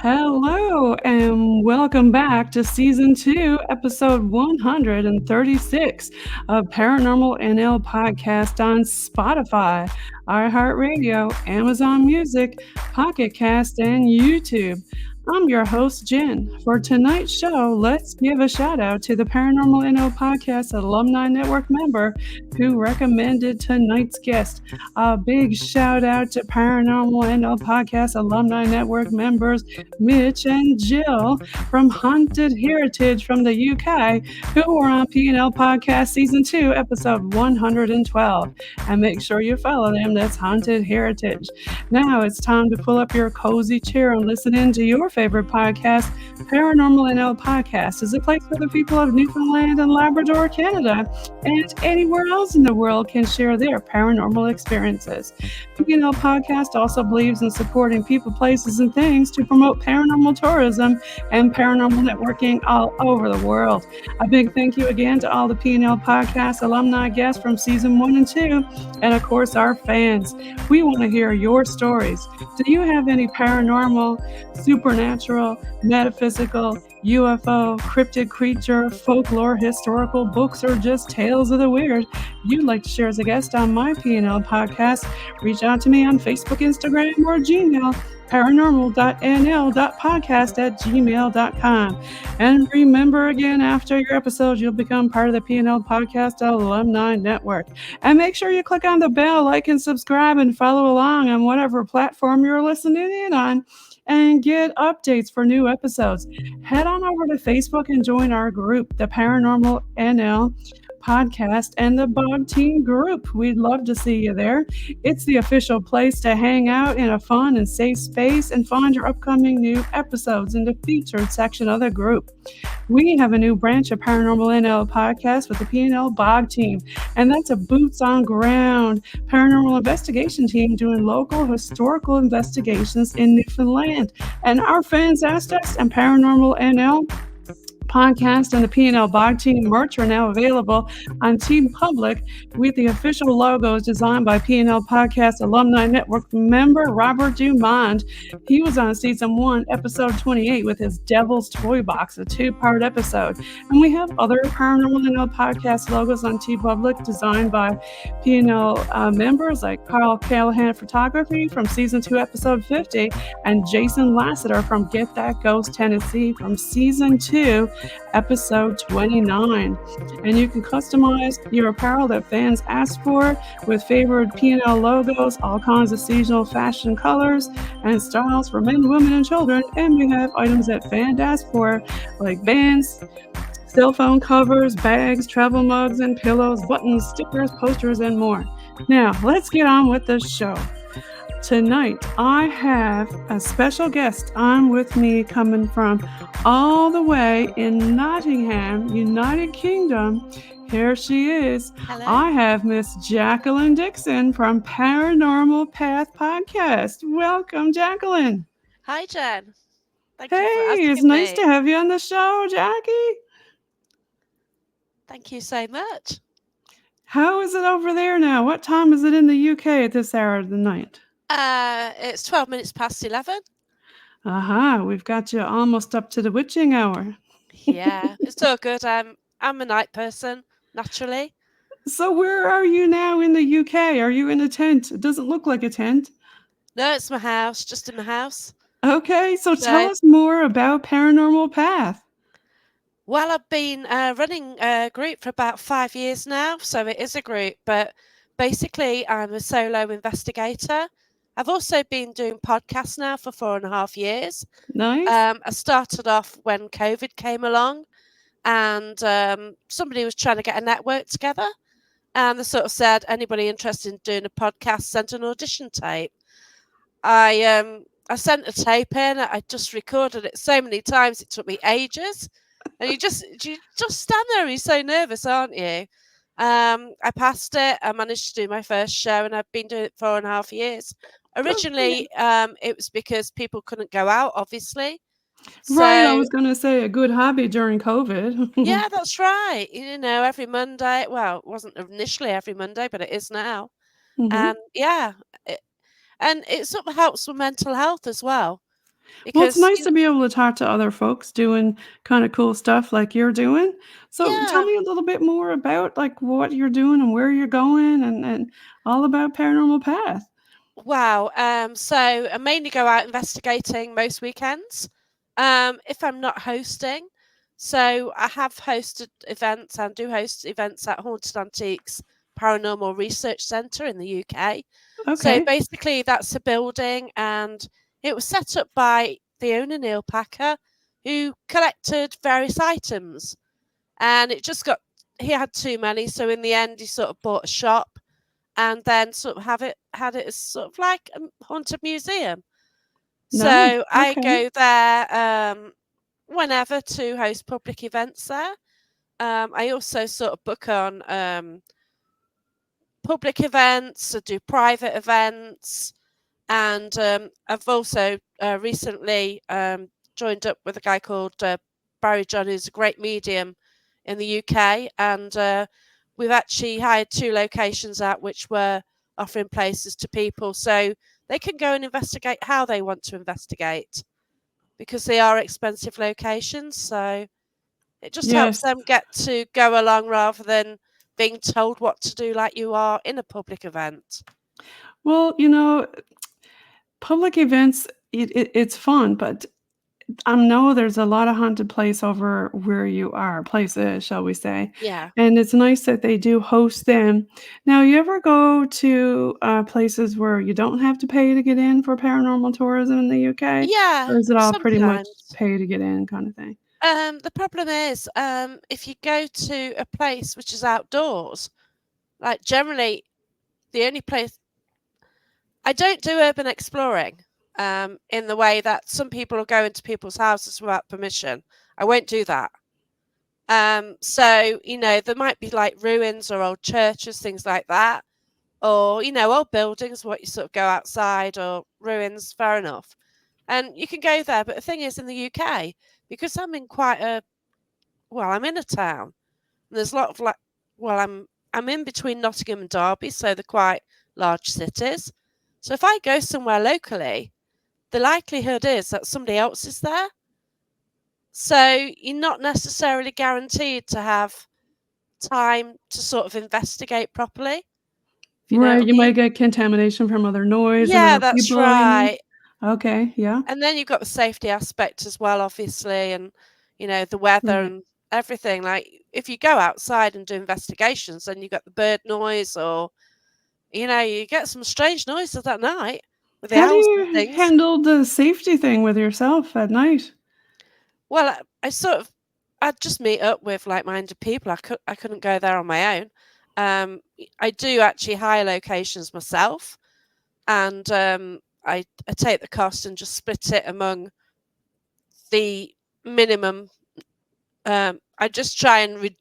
Hello, and welcome back to Season 2, Episode 136 of Paranormal NL Podcast on Spotify, iHeartRadio, Amazon Music, Pocket Cast, and YouTube. I'm your host, Jen. For tonight's show, let's give a shout out to the Paranormal NL Podcast Alumni-Network member who recommended tonight's guest. A big shout out to Paranormal NL Podcast Alumni-Network members Mitch and Jill from Haunted Heritage from the UK, who were on PNL Podcast Season 2, Episode 112. And make sure you follow them. That's Haunted Heritage. Now it's time to pull up your cozy chair and listen in to your favorite podcast. Paranormal NL Podcast is a place where the people of Newfoundland and Labrador, Canada, and anywhere else in the world can share their paranormal experiences. PNL Podcast also believes in supporting people, places, and things to promote paranormal tourism and paranormal networking all over the world. A big thank you again to all the PNL Podcast alumni guests from Season 1 and 2, and of course our fans. We want to hear your stories. Do you have any paranormal, supernatural, metaphysical, UFO, cryptid creature, folklore, historical books, or just tales of the weird you'd like to share as a guest on my PNL podcast? Reach out to me on Facebook, Instagram, or Gmail, paranormal.nl.podcast@gmail.com. And remember again, after your episode, you'll become part of the PNL Podcast Alumni-Network. And make sure you click on the bell, like and subscribe, and follow along on whatever platform you're listening in on, and get updates for new episodes. Head on over to Facebook and join our group, the Paranormal NL Podcast and the BOG Team group. We'd love to see you there. It's the official place to hang out in a fun and safe space and find your upcoming new episodes in the featured section of the group. We have a new branch of Paranormal NL Podcast with the PNL BOG Team, and that's a boots on ground paranormal investigation team doing local historical investigations in Newfoundland. And our fans asked us, and Paranormal NL Podcast and the PNL BOG Team merch are now available on Team Public with the official logos designed by PNL Podcast Alumni-Network member Robert Dumond. He was on Season 1, Episode 28 with his Devil's Toy Box, a two-part episode. And we have other Paranormal NL Podcast logos on Team Public designed by PNL members like Carl Callahan Photography from Season 2, Episode 50, and Jason Lassiter from Get That Ghost Tennessee from Season 2, Episode 29. And you can customize your apparel that fans ask for with favorite PNL logos, all kinds of seasonal fashion colors and styles for men, women, and children. And we have items that fans ask for, like bands, cell phone covers, bags, travel mugs, and pillows, buttons, stickers, posters, and more. Now, let's get on with the show. Tonight, I have a special guest on with me coming from all the way in Nottingham, United Kingdom. Here she is. Hello. I have Miss Jacqueline Dixon from Paranormal Path Podcast. Welcome, Jacqueline. Hi, Jen. Thank you for Hey, asking it's nice me. to have you on the show, Jackie. Thank you so much. How is it over there now? What time is it in the UK at this hour of the night? It's 12 minutes past 11. Aha, we've got you almost up to the witching hour. Yeah, it's all good. I'm a night person, naturally. So where are you now in the UK? Are you in a tent? It doesn't look like a tent. No, it's my house, just in my house. Okay, so tell us more about Paranormal Path. Well, I've been running a group for about 5 years now, so it is a group, but basically I'm a solo investigator. I've also been doing podcasts now for 4.5 years. Nice. I started off when COVID came along, and somebody was trying to get a network together, and they sort of said, anybody interested in doing a podcast, sent an audition tape. I sent a tape in. I just recorded it so many times it took me ages, and you just stand there and you're so nervous, aren't you? I passed it. I managed to do my first show, and I've been doing it 4.5 years. Originally, it was because people couldn't go out, obviously. Right, I was going to say a good hobby during COVID. Yeah, that's right. You know, every Monday. Well, it wasn't initially every Monday, but it is now. Mhm. And yeah, and it sort of helps with mental health as well. Well, it's because nice to be able to talk to other folks doing kind of cool stuff like you're doing. So tell yeah. me a little bit more about like what you're doing and where you're going and all about Paranormal Path. Wow. So I mainly go out investigating most weekends. If I'm not hosting. So I have hosted events and do host events at Haunted Antiques Paranormal Research Centre in the UK. So Okay. basically that's a building and it was set up by the owner Neil Packer, who collected various items. And it just got he had too many, so in the end he sort of bought a shop and then sort of have it had it as sort of like a haunted museum. Nice. So I Okay. go there whenever to host public events there. I also sort of book on public events, I do private events, and I've also recently joined up with a guy called Barry John, who's a great medium in the UK, and we've actually hired 2 locations out which were offering places to people so they can go and investigate how they want to investigate because they are expensive locations. So it just helps Yes. them get to go along rather than being told what to do like you are in a public event. Well, public events, it's fun, but I know there's a lot of haunted place over where you are, places, shall we say, Yeah. and it's nice that they do host them. Now, you ever go to places where you don't have to pay to get in for paranormal tourism in the UK, Yeah, or is it all pretty much sometimes. pay to get in kind of thing? The problem is, if you go to a place which is outdoors, like generally the only place I don't do urban exploring, in the way that some people will go into people's houses without permission. I won't do that. So, there might be like ruins or old churches, things like that, or, old buildings, what you sort of go outside or ruins, fair enough. And you can go there. But the thing is, in the UK, because I'm in a town, and there's a lot of I'm in between Nottingham and Derby, so they're quite large cities. So if I go somewhere locally, the likelihood is that somebody else is there. So you're not necessarily guaranteed to have time to sort of investigate properly, if you know Right, what you I might mean. get contamination from other noise and Yeah, other that's people, you mean? right. Okay, yeah, And then you've got the safety aspect as well, obviously, and the weather right. and everything. Like if you go outside and do investigations, then you've got the bird noise, or you get some strange noises at night with the How do owls and you things. handle the safety thing with yourself at night? Well, I'd just meet up with like-minded people. I couldn't go there on my own. I do actually hire locations myself, and I take the cost and just split it among the minimum. I just try and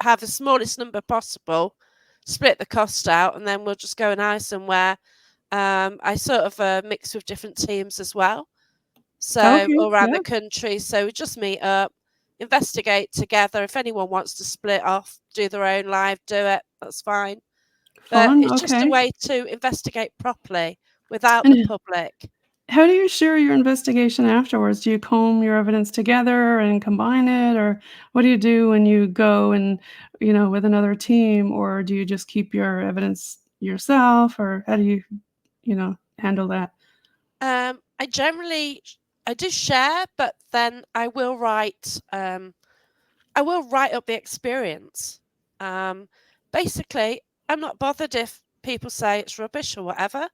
have the smallest number possible, split the cost out, and then we'll just go and hire somewhere. I sort of mix with different teams as well, so Okay, all around yeah, the country. So we just meet up, investigate together. If anyone wants to split off, do their own live, do it. That's fine. But fun, it's just a okay. way to investigate properly without the And public. how do you share your investigation afterwards? Do you comb your evidence together and combine it, or what do you do when you go and, with another team, or do you just keep your evidence yourself, or how do you handle that? I do share, but then I will write. I will write up the experience. Um, Basically, I'm not bothered if people say it's rubbish or whatever.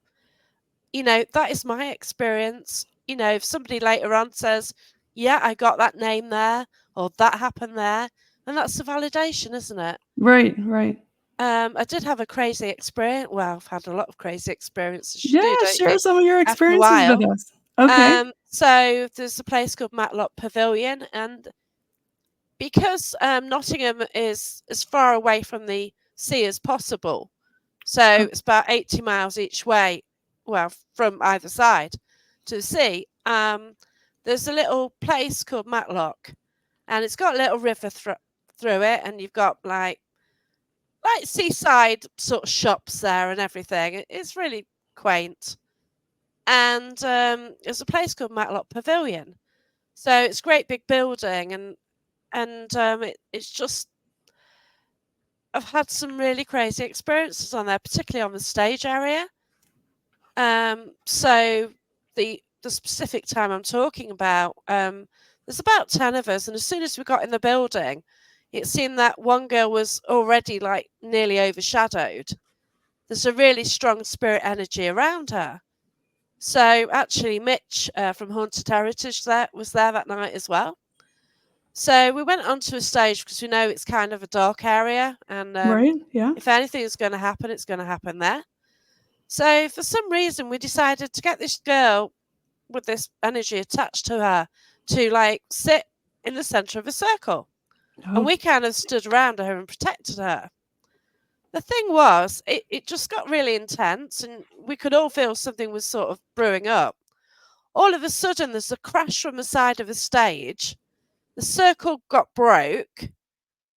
That is my experience. If somebody later on says, yeah, I got that name there or that happened there, then that's the validation, isn't it? Right, right. I did have a crazy experience. Well, I've had a lot of crazy experiences. You do, Yeah, don't share you? some of your After a experiences with while. us. Okay. So there's a place called Matlock Pavilion, and because Nottingham is as far away from the sea as possible, so Oh, it's about 80 miles each way, well, from either side to the sea. There's a little place called Matlock, and it's got a little river through it, and you've got like seaside sort of shops there and everything. It's really quaint. and there's a place called Matlock Pavilion. So it's a great big building, and it's just, I've had some really crazy experiences on there, particularly on the stage area. So the specific time I'm talking about, there's about 10 of us, and as soon as we got in the building, it seemed that one girl was already like nearly overshadowed. There's a really strong spirit energy around her. So actually, Mitch from Haunted Heritage was there that night as well. So we went onto a stage because we know it's kind of a dark area, and Right? Yeah. if anything is going to happen, it's going to happen there. So for some reason, we decided to get this girl with this energy attached to her to like sit in the center of a circle. Oh, And we kind of stood around her and protected her. The thing was, it just got really intense, and we could all feel something was sort of brewing up. All of a sudden, there's a crash from the side of the stage. The circle got broke.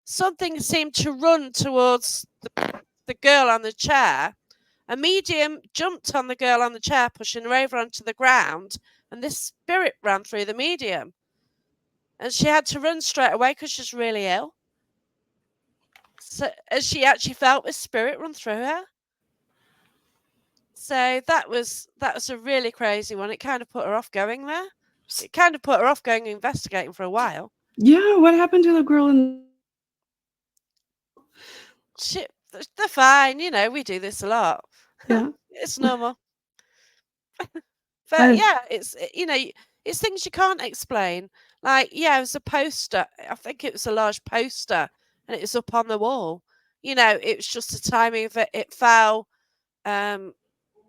Something seemed to run towards the girl on the chair. A medium jumped on the girl on the chair, pushing her over onto the ground, and this spirit ran through the medium. And she had to run straight away because she's really ill. So as she actually felt the spirit run through her. So that was a really crazy one. It kind of put her off going there. It kind of put her off going investigating for a while. yeah. What happened to the girl in? They're fine, we do this a lot. Yeah. It's normal. But yeah, it's it's things you can't explain. Like, yeah, it was a poster. I think it was a large poster, and it was up on the wall. It was just the timing of it. It fell, and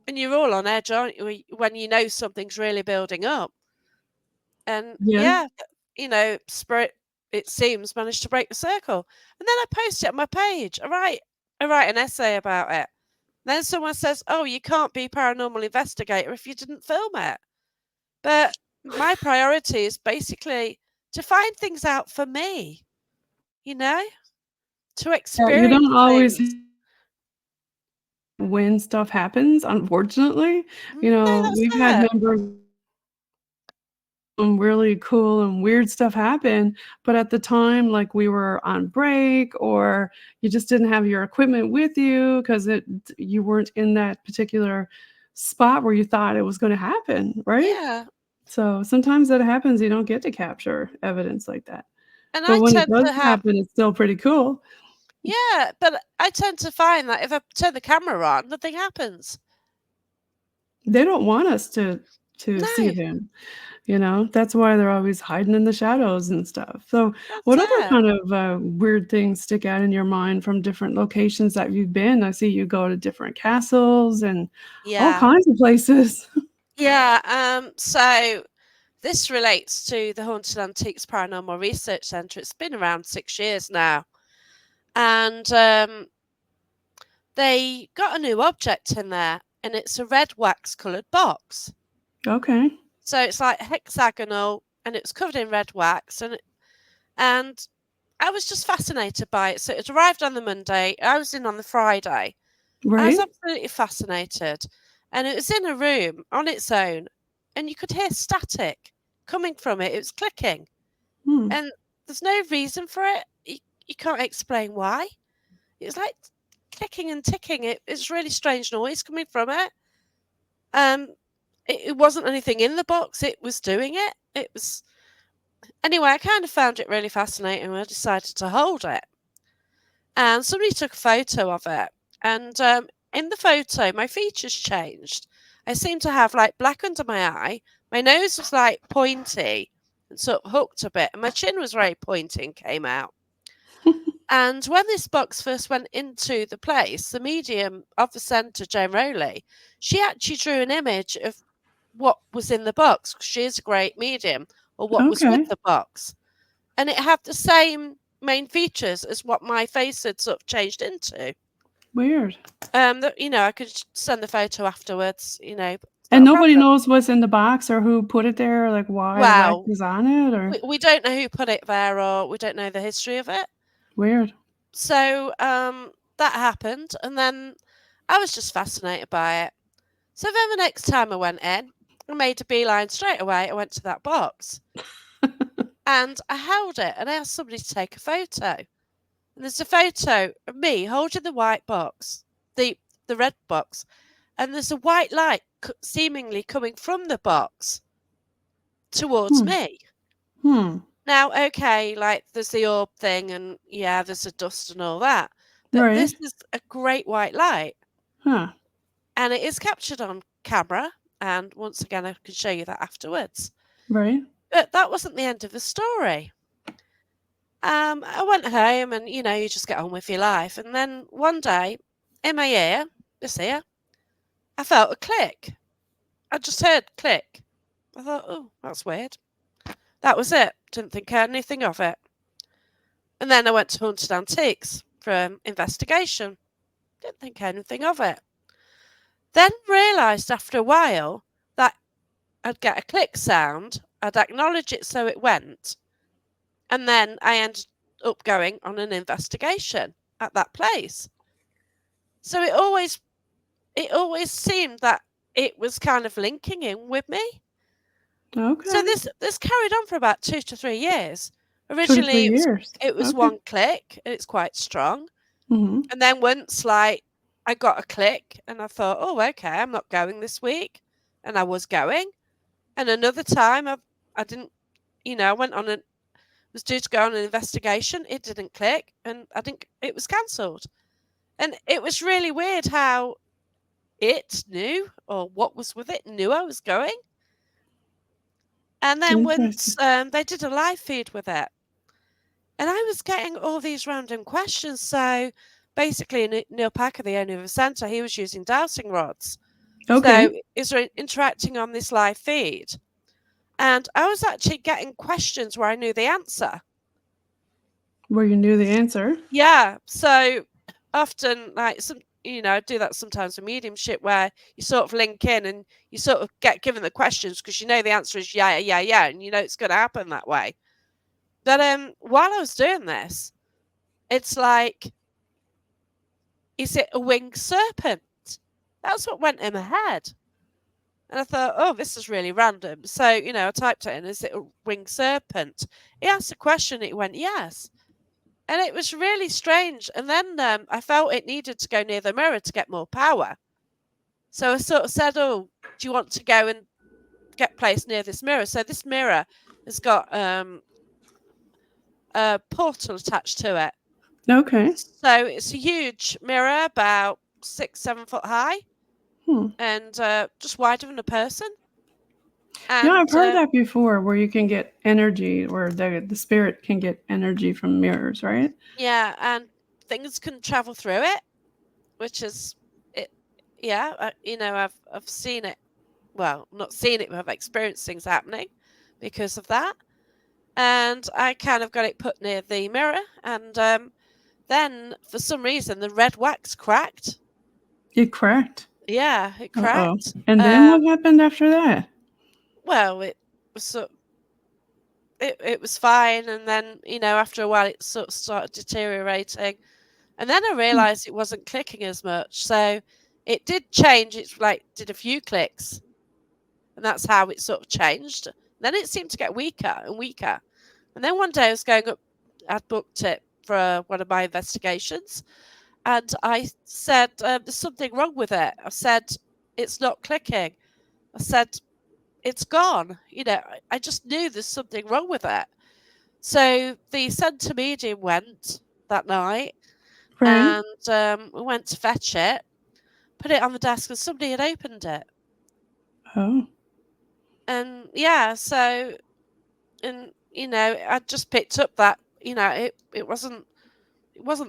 you're all on edge, aren't you, when you know something's really building up. And Yeah. spirit, it seems, managed to break the circle. And then I post it on my page. I write an essay about it. Then someone says, "Oh, you can't be paranormal investigator if you didn't film it." But my priority is basically to find things out for me, to Yeah, experience you don't always things. when stuff happens, unfortunately. No, that's We've had it. members some really cool and weird stuff happen, but at the time, like, we were on break or you just didn't have your equipment with you because you weren't in that particular spot where you thought it was gonna happen, right? Yeah. So, sometimes that happens, you don't get to capture evidence like that. And But I when it tend does to have, happen, it's still pretty cool. yeah, but I tend to find that if I turn the camera on, nothing happens. They don't want us to see No, them. That's why they're always hiding in the shadows and stuff. So, that's what other it. kind of, weird things stick out in your mind from different locations that you've been? I see you go to different castles and all Yeah. kinds of places. Yeah. So this relates to the Haunted Antiques Paranormal Research Centre. It's been around 6 years now. And they got a new object in there, and it's a red wax-coloured box. Okay. So it's like hexagonal, and it's covered in red wax, and I was just fascinated by it. So it arrived on the Monday. I was in on the Friday. I was Right? absolutely fascinated, and it was in a room on its own, and you could hear static coming from it. It was clicking, Hmm. and there's no reason for it. You can't explain why. It was like clicking and ticking. It's really strange noise coming from it. It wasn't anything in the box. It was doing it. It was anyway. I kind of found it really fascinating. I decided to hold it, and somebody took a photo of it. And in the photo, my features changed. I seemed to have like black under my eye. My nose was like pointy and sort of hooked a bit, and my chin was very pointy and came out. And when this box first went into the place, the medium of the centre, Jane Rowley, she actually drew an image of what was in the box, because she is a great medium, or what was with Okay. the box. And it had the same main features as what my face had sort of changed into. Weird. I could send the photo afterwards, it's not And a nobody problem. knows what's in the box or who put it there, like, why the wax Well, is on it, or we don't know who put it there, or we don't know the history of it. weird. So that happened, and then I was just fascinated by it. So then the next time I went in, I made a beeline straight away. I went to that box and I held it and I asked somebody to take a photo. And there's a photo of me holding the white box, the red box, and there's a white light seemingly coming from the box towards me. Now, okay, like there's the orb thing and yeah, there's a dust and all that. But this is a great white light. And it is captured on camera. And once again, I can show you that afterwards. Right. But that wasn't the end of the story. I went home and, you just get on with your life. And then one day, in my ear, this ear, I felt a click. I just heard click. I thought, oh, that's weird. That was it. Didn't think anything of it. And then I went to Haunted Antiques for an investigation. Didn't think anything of it. Then realised after a while that I'd get a click sound. I'd acknowledge it so it went. And then I ended up going on an investigation at that place. So it always seemed that it was kind of linking in with me. Okay. So this carried on for about 2 to 3 years. 2 to 3 Originally, years. it was Okay. one click, and it's quite strong. Mm-hmm. And then once, like, I got a click, and I thought, oh, okay, I'm not going this week, and I was going. And another time, I didn't, I went on was due to go on an investigation. It didn't click, and it was cancelled. And it was really weird how it knew, or what was with it, knew I was going. And then once they did a live feed with it, and I was getting all these random questions. So basically, Neil Packer, the owner of the centre, he was using dowsing rods. Okay. So is interacting on this live feed. And I was actually getting questions where I knew the answer. Where you knew the answer? Yeah. So often, like, I do that sometimes with mediumship where you sort of link in and you sort of get given the questions because you know the answer is yeah, and you know it's going to happen that way. But while I was doing this, it's like, is it a winged serpent? That's what went in my head. And I thought, oh, this is really random. So, I typed it in, is it a winged serpent? He asked a question, it went, yes. And it was really strange. And then I felt it needed to go near the mirror to get more power. So I sort of said, oh, do you want to go and get placed near this mirror? So this mirror has got a portal attached to it. Okay. So it's a huge mirror, about 6-7 foot high, and just wider than a person. And, I've heard that before, where you can get energy, or the spirit can get energy from mirrors, right? Yeah, and things can travel through it, which is it. Yeah, I've seen it. Well, not seen it, but I've experienced things happening because of that. And I kind of got it put near the mirror, and then for some reason the red wax cracked. It cracked. Yeah, it cracked. And then what happened after that? Well, it was it was fine, and then after a while it sort of started deteriorating, and then I realised it wasn't clicking as much. So it did change. It's like did a few clicks, and that's how it sort of changed. Then it seemed to get weaker and weaker, and then one day I was going up. I'd booked it for one of my investigations, and I said there's something wrong with it. I said it's not clicking. I said it's gone. I just knew there's something wrong with it. So the centre medium went that night, Right. and we went to fetch it, put it on the desk, and somebody had opened it. Oh. And yeah, so, and I just picked up that it wasn't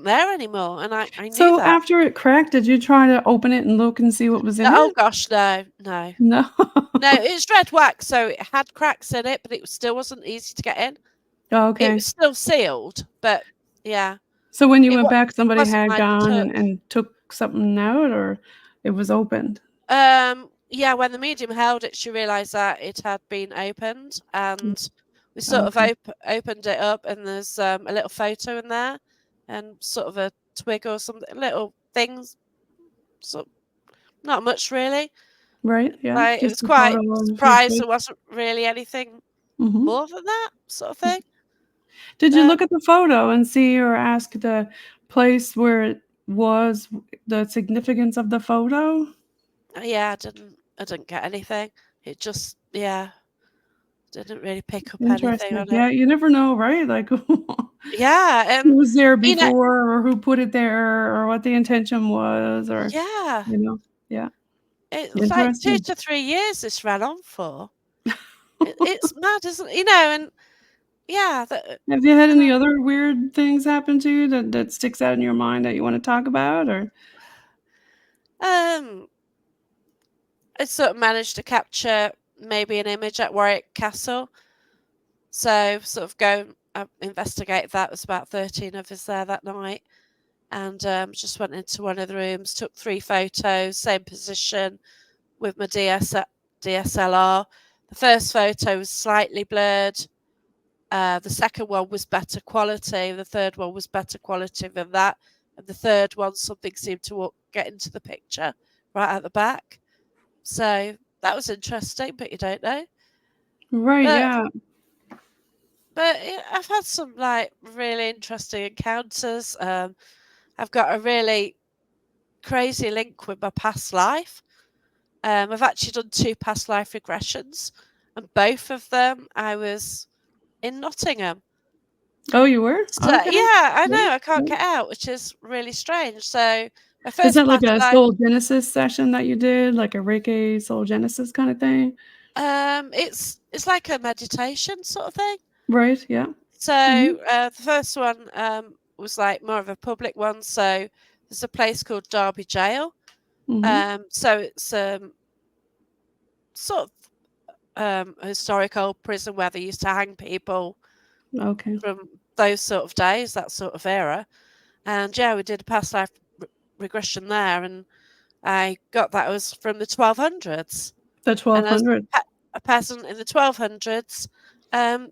there anymore, and I knew So that. after it cracked, did you try to open it and look and see what was in it? Oh gosh, no. No. It's red wax, so it had cracks in it, but it still wasn't easy to get in. Oh, okay. It was still sealed, but yeah. So when you went back, somebody wasn't had my gone touch. and took something out, or it was opened? Yeah, when the medium held it, she realised that it had been opened, and we sort of opened it up, and there's a little photo in there, and sort of a twig or something, little things, not much really. Right, yeah, Like, it was just a quite photo of your surprised place. there wasn't really anything Mhm. more than that sort of thing. Did you look Um, at the photo and see or ask the place where it was, the significance of the photo? yeah, I didn't get anything. It just, yeah, didn't really pick up anything Interesting. on it. Yeah, you never know, right? Like, Yeah, who and was there you know, before or who put it there or what the intention was or, yeah, you know? Yeah, it's like two interesting. to 3 years this ran on for. It's mad, isn't it? And yeah, Have you had and any other weird things happen to you that sticks out in your mind that you wanna talk about or um, I sort of managed to capture maybe an image at Warwick Castle. So sort of go investigate that. There's about 13 of us there that night, and just went into one of the rooms, took 3 photos, same position with my DSLR. The first photo was slightly blurred. The second one was better quality. The third one was better quality than that. And the third one, something seemed to get into the picture right at the back. So that was interesting, but you don't know. Right, But yeah. yeah, I've had some like really interesting encounters. I've got a really crazy link with my past life. I've actually done 2 past life regressions, and both of them I was in Nottingham. Oh, you were? So Okay. yeah, I Yeah, know I can't yeah. get out, which is really strange. So my Is first that like past a life, Soul Genesis session that you did, like a Reiki Soul Genesis kinda thing? it's like a meditation sort of thing. Right, yeah. So Mhm, the first one was like more of a public one. So there's a place called Derby Jail. mhm. So it's sort of a historical prison where they used to hang people Okay. from those sort of days, that sort of era. And yeah, we did a past life regression there, and I got that was from the 1200s, The and as 1200. a peasant in the 1200s, um,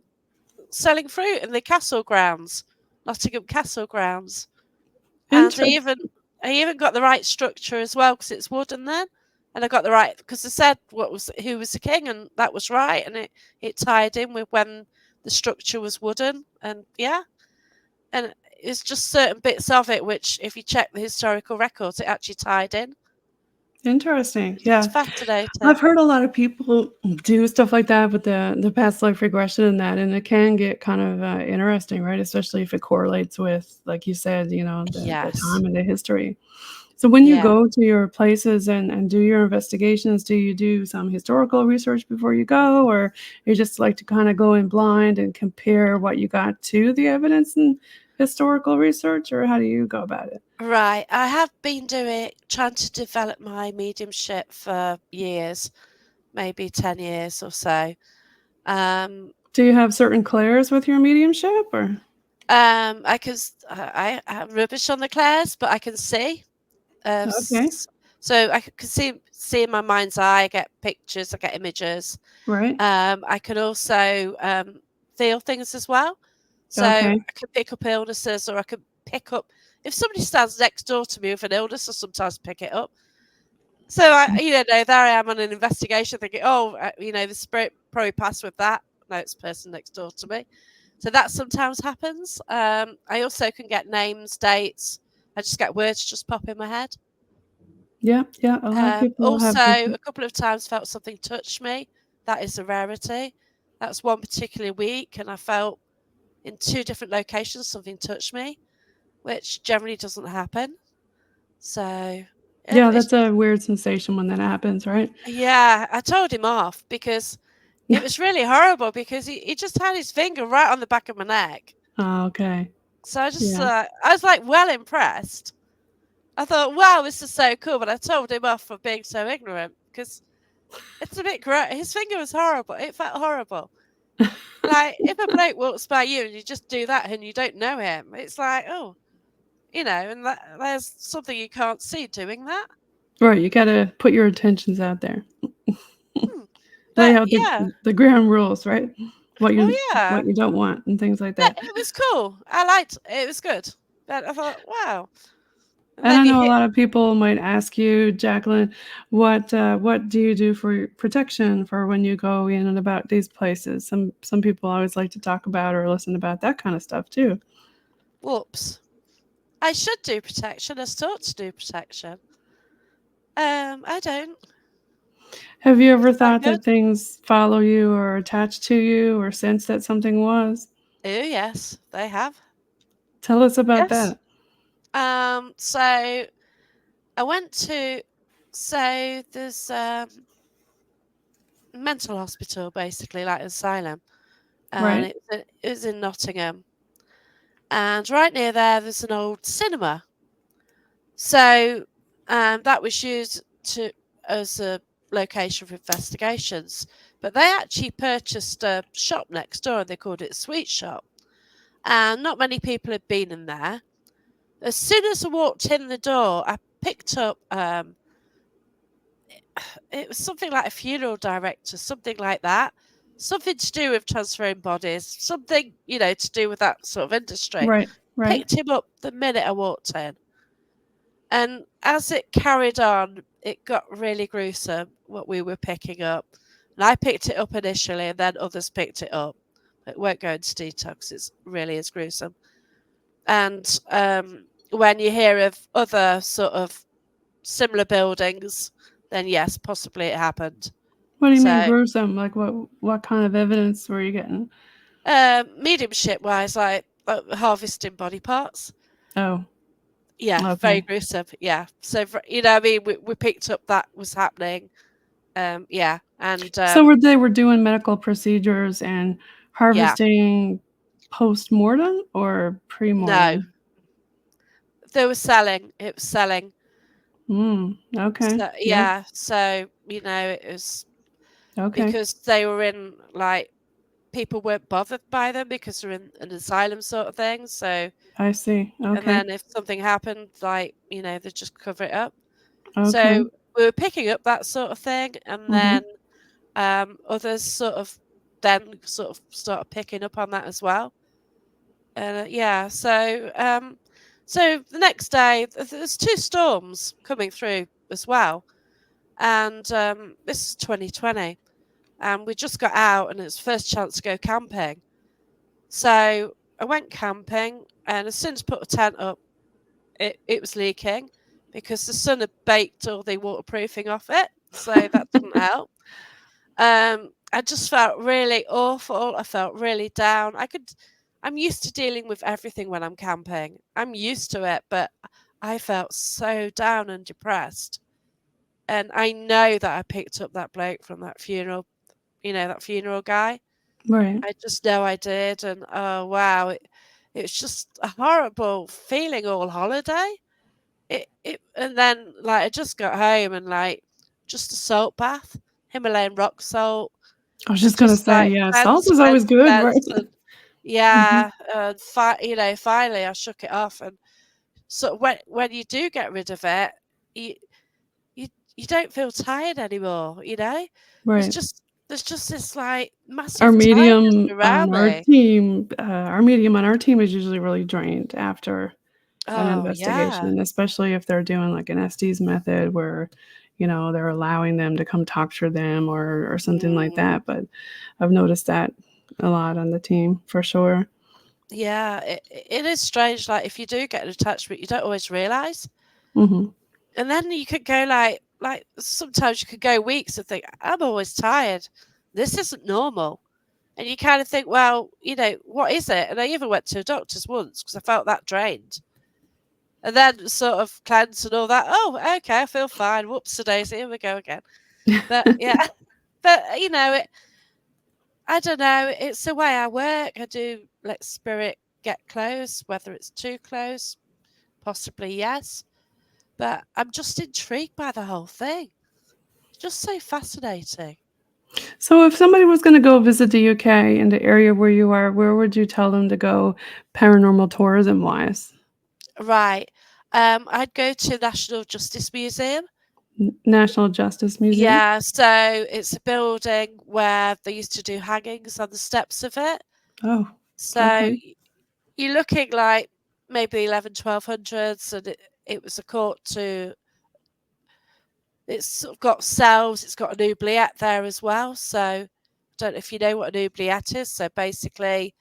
selling fruit in the castle grounds, Nottingham Castle grounds, and Interesting. I even got the right structure as well because it's wooden then, and I got the right because they said who was the king, and that was right, and it tied in with when the structure was wooden, and yeah, and it's just certain bits of it which, if you check the historical records, it actually tied in. Interesting, It's yeah. fascinating. I've heard a lot of people do stuff like that with the past life regression and that, and it can get kind of, interesting, right? Especially if it correlates with, like you said, the Yes. time and the history. So when you Yeah. go to your places and do your investigations, do you do some historical research before you go, or you just like to kinda go in blind and compare what you got to the evidence and historical research, or how do you go about it? Right. I have been trying to develop my mediumship for years, maybe 10 years or so. Um, Do you have certain clairs with your mediumship, or I can, I'm rubbish on the clairs, but I can see. Okay, So I can see in my mind's eye. I get pictures, I get images. right. I can also feel things as well. So Okay. I can pick up illnesses, or I can pick up if somebody stands next door to me with an illness. I sometimes pick it up. So there I am on an investigation, thinking, oh, the spirit probably passed with that. No, it's the person next door to me. So that sometimes happens. I also can get names, dates. I just get words just pop in my head. Yeah, yeah, a lot of people have Also, different a couple of times felt something touch me. That is a rarity. That's one particular week, and I felt in 2 different locations something touched me, which generally doesn't happen. So, Yeah, it's that's a weird sensation when that happens, right? yeah, I told him off because it was really horrible because he just had his finger right on the back of my neck. Oh, okay. So Yeah. I was like well impressed. I thought, wow, this is so cool. But I told him off for being so ignorant because it's a bit gross. His finger was horrible. It felt horrible. Like if a bloke walks by you and you just do that and you don't know him, it's like, oh, and there's something you can't see doing that. Right, you gotta put your intentions out there. Hmm. Lay But out yeah, the ground rules, right? well, What yeah. you don't want and things like Yeah, that. it was cool. I liked it. It was good. But I thought, wow. And And then I you know a hit lot of people might ask you, Jacqueline, what do you do for your protection for when you go in and about these places? Some people always like to talk about or listen about that kind of stuff too. whoops. I should do protection. I start to do protection. I don't. Have you ever It's not thought good. that things follow you or attach to you or sense that something was? Oh yes, they have. Tell us about Yes. that. So I went to. So there's mental hospital, basically like an asylum, and Right? it was in Nottingham, and right near there's an old cinema. So that was used to as a location for investigations. But they actually purchased a shop next door, and they called it a sweet shop. And not many people had been in there. As soon as I walked in the door, I picked up. It was something like a funeral director, something like that. Something to do with transferring bodies, something, to do with that sort of industry. Right. Right. Picked him up the minute I walked in. And as it carried on, it got really gruesome, what we were picking up. And I picked it up initially, and then others picked it up. It won't go into detail because it really is gruesome. And when you hear of other sort of similar buildings, then yes, possibly it happened. What do you mean So, gruesome? Like what kind of evidence were you getting? mediumship wise, like harvesting body parts. Oh, Yeah, very okay. gruesome. Yeah. So, I mean, we picked up that was happening. Yeah. And So they were doing medical procedures and yeah, harvesting post-mortem or no, pre-mortem? they were selling. It was selling. Okay. So, Yep. yeah. So, it was Okay. because they were in like people weren't bothered by them because they're in an asylum sort of thing. So, I see. and Okay. then if something happened, like, they just cover it up. Okay. So we were picking up that sort of thing. And then Mhm. others sort of started picking up on that as well. And yeah, so the next day there's two storms coming through as well, and this is 2020, and we just got out, and it's first chance to go camping. So I went camping, and as soon as I put a tent up, it was leaking because the sun had baked all the waterproofing off it, so that didn't help. I just felt really awful. I felt really down. I'm used to dealing with everything when I'm camping. I'm used to it, but I felt so down and depressed. And I know that I picked up that bloke from that funeral, that funeral guy. Right. I just know I did. And oh, wow. It's just a horrible feeling all holiday. And then, like, I just got home and, like, just a salt bath, Himalayan rock salt, I was and just gonna just, say, like, yeah, salt cleanse, is always cleanse, good, right? cleanse, and Mhm. yeah, and finally I shook it off. And so when you do get rid of it, you you you don't feel tired anymore, There's Right. just there's just this, like, Our massive tiredness medium around on our me. team, our medium on our team is usually really drained after an Oh, yeah. investigation, especially if they're doing like an Estes method where, they're allowing them to come talk to them or something like Mm, that. But I've noticed that a lot on the team for sure. yeah, it is strange, like, if you do get an attachment, you don't always realise. Mhm. And then you could go like sometimes you could go weeks and think, I'm always tired. This isn't normal. And you kind of think, well, what is it? And I even went to a doctor's once because I felt that drained. And then sort of cleansed and all that. Oh, okay, I feel fine. Whoops, daisy, here we go again. But yeah, but I don't know. It's the way I work. I do let spirit get close, whether it's too close, possibly yes. But I'm just intrigued by the whole thing. Just so fascinating. So if somebody was gonna go visit the UK in the area where you are, where would you tell them to go paranormal tourism wise? Right. I'd go to National Justice Museum. National Justice Museum? Yeah, so it's a building where they used to do hangings on the steps of it. Oh, So okay. you're looking like maybe 11, 1200s, and it was a court to. It's sort of got cells. It's got an oubliette there as well. So I don't know if you know what an oubliette is. So basically,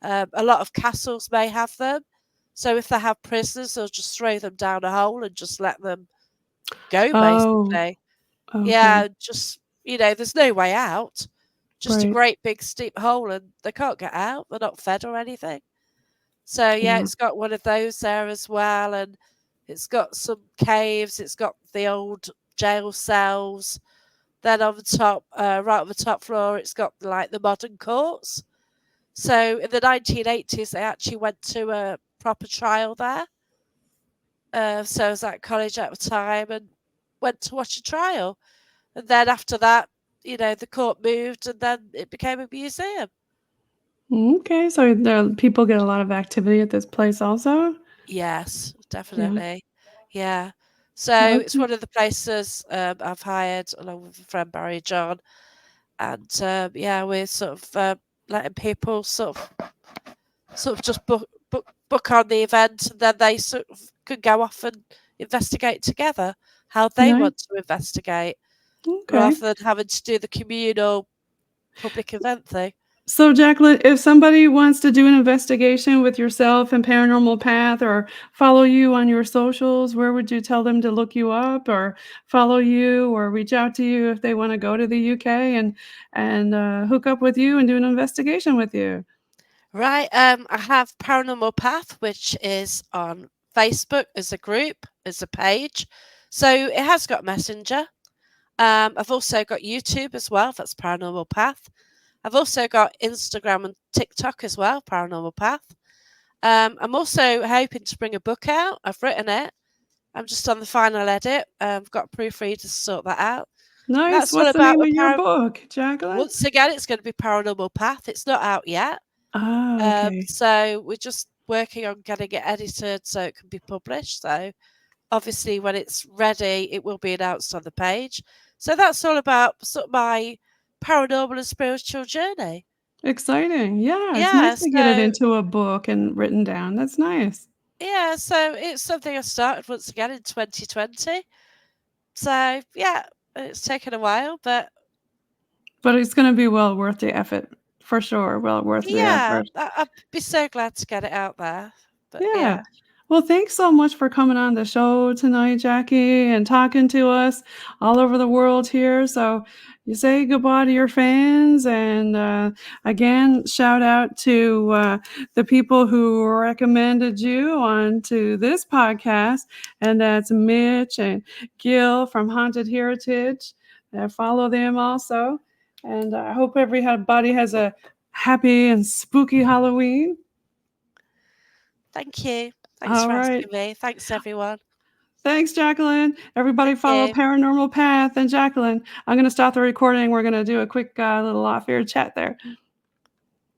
a lot of castles may have them. So if they have prisoners, they'll just throw them down a hole and just let them go, Oh, basically. okay. Yeah, just, there's no way out. Just a Right. great big steep hole and they can't get out. They're not fed or anything. So yeah, Yeah. it's got one of those there as well. And it's got some caves. It's got the old jail cells. Then on the top, right on the top floor, it's got like the modern courts. So in the 1980s, they actually went to a proper trial there. So I was at college at the time and went to watch a trial. And then after that, the court moved and then it became a museum. Okay, so people get a lot of activity at this place also? Yes, Yeah. definitely. Yeah. So it's Okay. one of the places I've hired along with a friend Barry John. And yeah, we're sort of letting people sort of just book on the event, and then they sort of could go off and investigate together how they Nice. want to investigate, Okay. rather than having to do the communal public event thing. So, Jacqueline, if somebody wants to do an investigation with yourself and Paranormal Path or follow you on your socials, where would you tell them to look you up or follow you or reach out to you if they want to go to the UK and hook up with you and do an investigation with you? Right. I have Paranormal Path, which is on Facebook as a group, as a page. So it has got Messenger. I've also got YouTube as well. That's Paranormal Path. I've also got Instagram and TikTok as well, Paranormal Path. I'm also hoping to bring a book out. I've written it. I'm just on the final edit. I've got proofreaders to sort that out. Nice. That's all What's the about name the of your book, Jacqueline? Once again, it's going to be Paranormal Path. It's not out yet. Ah, okay. So we're just working on getting it edited so it can be published. So obviously, when it's ready, it will be announced on the page. So that's all about sort of my paranormal and spiritual journey. Exciting. Yeah, it's Yeah. nice to get it So into a book and written down. That's nice. yeah. So it's something I started once again in 2020. So yeah, it's taken a while, but But it's gonna be well worth the effort, for sure, well worth the yeah, effort. I'd be so glad to get it out there. But Yeah. yeah. Well, thanks so much for coming on the show tonight, Jackie, and talking to us all over the world here. So you say goodbye to your fans. And again, shout out to the people who recommended you onto this podcast. And that's Mitch and Gil from Haunted Heritage. Follow them also. And I hope everybody has a happy and spooky Halloween. Thank you. Thanks All for right. asking me. Thanks, everyone. Thanks, Jacqueline. Everybody Thank follow you. Paranormal Path and Jacqueline. I'm going to stop the recording. We're going to do a quick little off-air chat there.